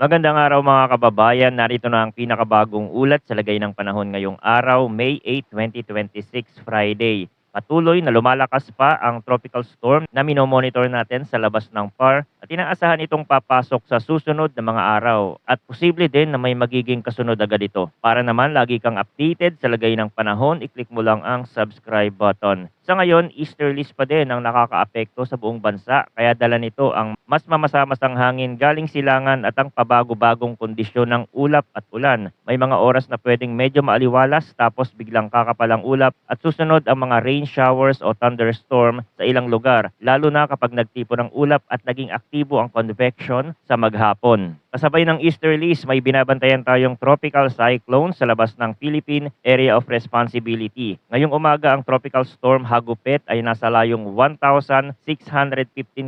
Magandang araw mga kababayan. Narito na ang pinakabagong ulat sa lagay ng panahon ngayong araw, May 8, 2026, Friday. Patuloy na lumalakas pa ang tropical storm na minomonitor natin sa labas ng PAR at inaasahan itong papasok sa susunod na mga araw at posible din na may magiging kasunod agad ito. Para naman lagi kang updated sa lagay ng panahon, i-click mo lang ang subscribe button. Sa ngayon, easterlies pa din ang nakakaapekto sa buong bansa kaya dala nito ang mas mamasa-masang hangin galing silangan at ang pabago-bagong kondisyon ng ulap at ulan. May mga oras na pwedeng medyo maaliwalas tapos biglang kakapalang ulap at susunod ang mga rain showers o thunderstorm sa ilang lugar, lalo na kapag nagtipo ng ulap at naging aktibo ang convection sa maghapon. Kasabay ng easterlies, may binabantayan tayong tropical cyclone sa labas ng Philippine Area of Responsibility. Ngayong umaga, ang tropical storm Hagupit ay nasa layong 1,615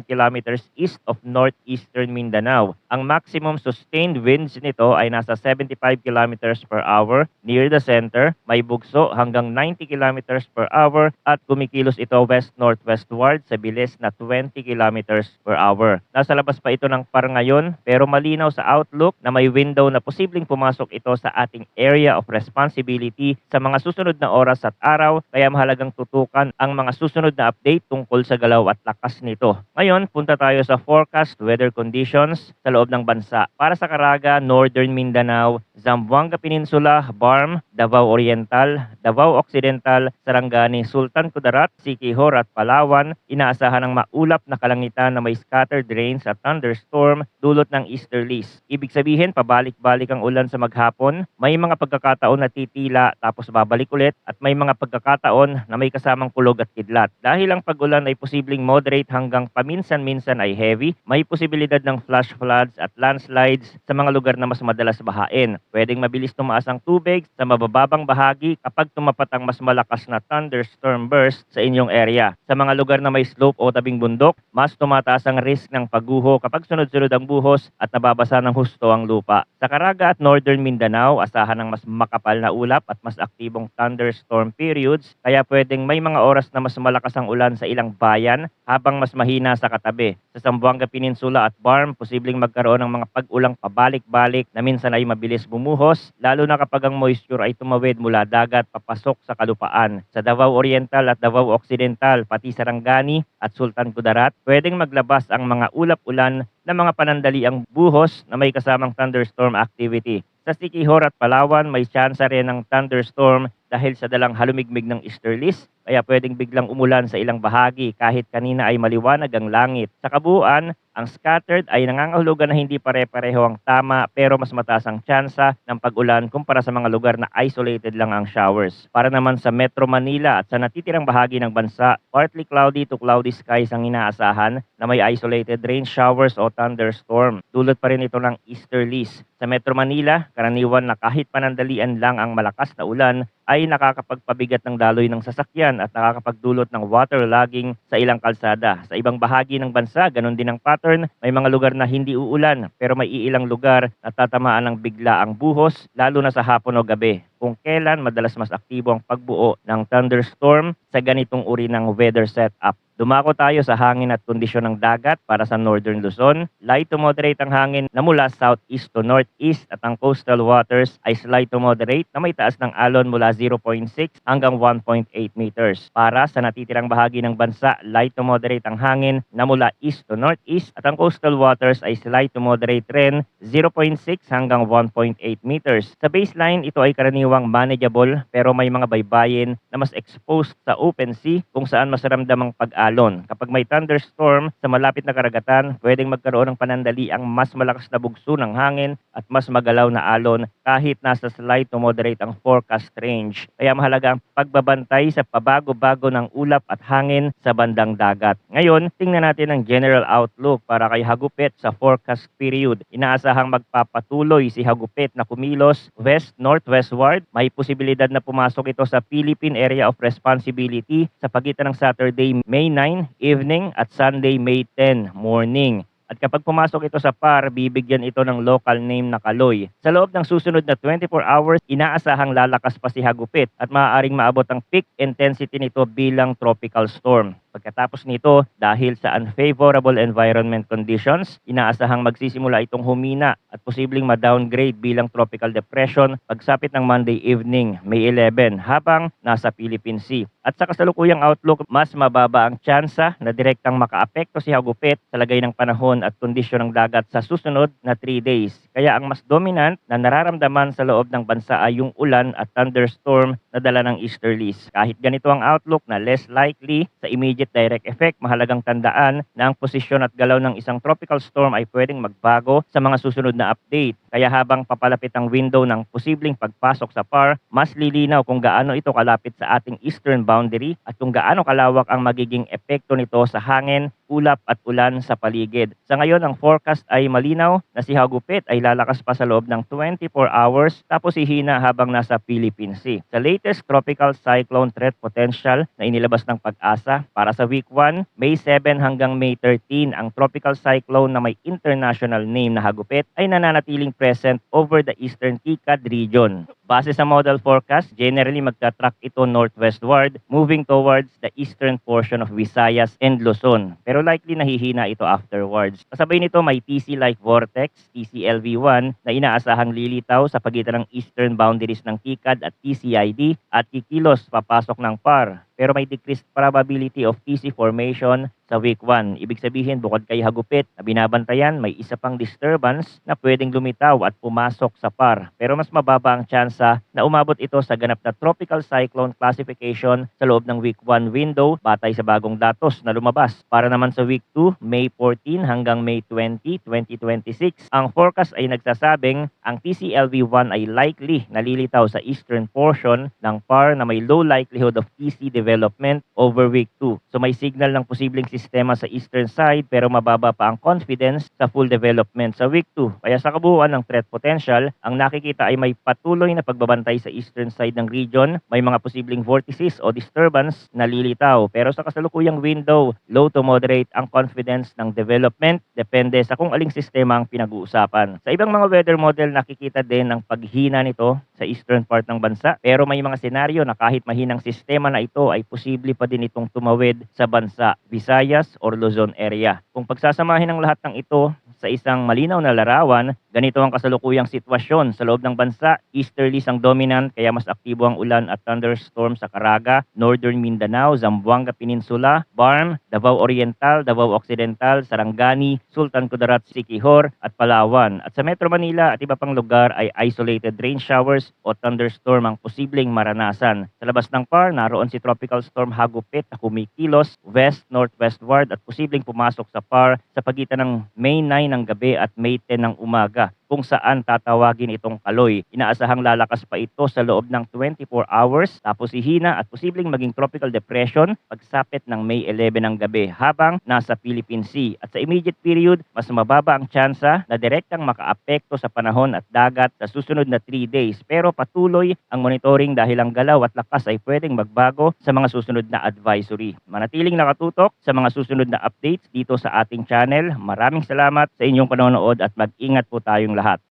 kilometers east of northeastern Mindanao. Ang maximum sustained winds nito ay nasa 75 kilometers per hour near the center, may bugso hanggang 90 kilometers per hour at kumikilos ito west-northwestward sa bilis na 20 kilometers per hour. Nasa labas pa ito ng PAR ngayon pero malinaw sa outlook na may window na posibleng pumasok ito sa ating area of responsibility sa mga susunod na oras at araw kaya mahalagang tutukan ang mga susunod na update tungkol sa galaw at lakas nito. Ngayon, punta tayo sa forecast weather conditions sa loob ng bansa. Para sa Caraga, Northern Mindanao, Zamboanga Peninsula, Barm, Davao Oriental, Davao Occidental, Sarangani, Sultan Kudarat, Siquijor at Palawan, inaasahan ng maulap na kalangitan na may scattered rains at thunderstorm dulot ng easterlies. Ibig sabihin, pabalik-balik ang ulan sa maghapon, may mga pagkakataon na titila tapos babalik ulit at may mga pagkakataon na may kasamang kulog at kidlat. Dahil ang pag-ulan ay posibleng moderate hanggang paminsan-minsan ay heavy, may posibilidad ng flash floods at landslides sa mga lugar na mas madalas bahain. Pwedeng mabilis tumaas ang tubig sa mabababang bahagi kapag tumapat ang mas malakas na thunderstorm burst sa inyong area. Sa mga lugar na may slope o tabing bundok, mas tumataas ang risk ng pagguho kapag sunod-sunod ang buhos at nababasa ng husto ang lupa. Sa Caraga at Northern Mindanao, asahan ng mas makapal na ulap at mas aktibong thunderstorm periods kaya pwedeng may mga oras na mas malakas ang ulan sa ilang bayan habang mas mahina sa katabi. Sa Zamboanga Peninsula at Barm, posibleng magkaroon ng mga pag-ulang pabalik-balik na minsan ay mabilis bumuhos, lalo na kapag ang moisture ay tumawid mula dagat papasok sa kalupaan. Sa Davao Oriental at Davao Occidental, pati Sarangani at Sultan Kudarat, pwedeng maglabas ang mga ulap-ulan na mga panandaliang buhos na may kasamang thunderstorm activity. Sa Siquijor at Palawan, may tsansa rin ng thunderstorm dahil sa dalang halumigmig ng easterlies, kaya pwedeng biglang umulan sa ilang bahagi kahit kanina ay maliwanag ang langit. Sa kabuuan, ang scattered ay nangangahulugan na hindi pare-pareho ang tama pero mas mataas ang tsansa ng pag-ulan kumpara sa mga lugar na isolated lang ang showers. Para naman sa Metro Manila at sa natitirang bahagi ng bansa, partly cloudy to cloudy skies ang inaasahan na may isolated rain showers o thunderstorm. Dulot pa rin ito ng easterlies. Sa Metro Manila, karaniwan na kahit panandalian lang ang malakas na ulan ay nakakapagpabigat ng daloy ng sasakyan at nakakapagdulot ng waterlogging sa ilang kalsada. Sa ibang bahagi ng bansa, ganun din ang pattern. May mga lugar na hindi uulan pero may iilang lugar na tatamaan ng bigla ang buhos lalo na sa hapon o gabi. Kung kailan madalas mas aktibo ang pagbuo ng thunderstorm sa ganitong uri ng weather setup. Dumako tayo sa hangin at kondisyon ng dagat para sa Northern Luzon. Light to moderate ang hangin na mula southeast to northeast at ang coastal waters ay slight to moderate na may taas ng alon mula 0.6 hanggang 1.8 meters. Para sa natitirang bahagi ng bansa, light to moderate ang hangin na mula east to northeast at ang coastal waters ay slight to moderate rin 0.6 hanggang 1.8 meters. Sa baseline, ito ay karaniwang manageable pero may mga baybayin na mas exposed sa open sea kung saan mas ramdam ang pag-alon. Kapag may thunderstorm sa malapit na karagatan, pwedeng magkaroon ng panandali ang mas malakas na bugso ng hangin at mas magalaw na alon kahit nasa slight to moderate ang forecast range. Kaya mahalaga ang pagbabantay sa pabago-bago ng ulap at hangin sa bandang dagat. Ngayon, tingnan natin ang general outlook para kay Hagupit sa forecast period. Inaasahang magpapatuloy si Hagupit na kumilos west-northwestward. May posibilidad na pumasok ito sa Philippine Area of Responsibility sa pagitan ng Saturday, May 9 evening at Sunday, May 10 morning. At kapag pumasok ito sa PAR, bibigyan ito ng local name na Kaloy. Sa loob ng susunod na 24 hours, inaasahang lalakas pa si Hagupit at maaaring maabot ang peak intensity nito bilang tropical storm. Pagkatapos nito, dahil sa unfavorable environment conditions, inaasahang magsisimula itong humina at posibleng ma-downgrade bilang tropical depression pagsapit ng Monday evening, May 11, habang nasa Philippine Sea. At sa kasalukuyang outlook, mas mababa ang tsansa na direktang makaapekto si Hagupit sa lagay ng panahon at kondisyon ng dagat sa susunod na 3 days. Kaya ang mas dominant na nararamdaman sa loob ng bansa ay yung ulan at thunderstorm na dala ng easterlies. Kahit ganito ang outlook na less likely sa immediate direct effect, mahalagang tandaan na ang posisyon at galaw ng isang tropical storm ay pwedeng magbago sa mga susunod na update. Kaya habang papalapit ang window ng posibleng pagpasok sa PAR, mas lilinaw kung gaano ito kalapit sa ating eastern boundary at kung gaano kalawak ang magiging epekto nito sa hangin, ulap at ulan sa paligid. Sa ngayon, ang forecast ay malinaw na si Hagupit ay lalakas pa sa loob ng 24 hours tapos hihina habang nasa Philippine Sea. Sa latest tropical cyclone threat potential na inilabas ng Pag-asa para sa week 1, May 7 hanggang May 13, ang tropical cyclone na may international name na Hagupit ay nananatiling present over the eastern Ticad region. Base sa model forecast, generally magta-track ito northwestward, moving towards the eastern portion of Visayas and Luzon. Pero likely nahihina ito afterwards. Kasabay nito may TC-like vortex, TCLV1, na inaasahang lilitaw sa pagitan ng eastern boundaries ng Ticad at TCID at kikilos papasok ng PAR. Pero may decreased probability of TC formation sa week 1. Ibig sabihin, bukod kay Hagupit na binabantayan, may isa pang disturbance na pwedeng lumitaw at pumasok sa PAR. Pero mas mababa ang tsansa na umabot ito sa ganap na tropical cyclone classification sa loob ng week 1 window batay sa bagong datos na lumabas. Para naman sa week 2, May 14 hanggang May 20, 2026, ang forecast ay nagsasabing ang TCLV1 ay likely nalilitaw sa eastern portion ng PAR na may low likelihood of TC development over week 2. So may signal ng posibleng sistema sa eastern side pero mababa pa ang confidence sa full development sa week 2. Kaya sa kabuuan ng threat potential, ang nakikita ay may patuloy na pagbabantay sa eastern side ng region, may mga posibleng vortices o disturbance na lilitaw. Pero sa kasalukuyang window, low to moderate ang confidence ng development, depende sa kung aling sistema ang pinag-uusapan. Sa ibang mga weather model, nakikita din ang paghina nito sa eastern part ng bansa, pero may mga senaryo na kahit mahinang sistema na ito ay posible pa din itong tumawid sa bansa, Visayas or Luzon area. Kung pagsasamahin ang lahat ng ito sa isang malinaw na larawan, ganito ang kasalukuyang sitwasyon sa loob ng bansa. Easterlies ang dominant kaya mas aktibo ang ulan at thunderstorm sa Caraga, Northern Mindanao, Zamboanga Peninsula, Barm, Davao Oriental, Davao Occidental, Sarangani, Sultan Kudarat, Siquijor at Palawan. At sa Metro Manila at iba pang lugar ay isolated rain showers o thunderstorm ang posibleng maranasan. Sa labas ng PAR, naroon si Tropical Storm Hagupit na kumikilos west-northwestward at posibleng pumasok sa PAR sa pagitan ng May 9 ng gabi at May 10 ng umaga, kung saan tatawagin itong Kaloy. Inaasahang lalakas pa ito sa loob ng 24 hours tapos hihina at posibleng maging tropical depression pagsapit ng May 11 ng gabi habang nasa Philippine Sea. At sa immediate period, mas mababa ang tsansa na direktang makaapekto sa panahon at dagat sa susunod na 3 days. Pero patuloy ang monitoring dahil ang galaw at lakas ay pwedeng magbago sa mga susunod na advisory. Manatiling nakatutok sa mga susunod na updates dito sa ating channel. Maraming salamat sa inyong panonood at mag-ingat po tayong lahat.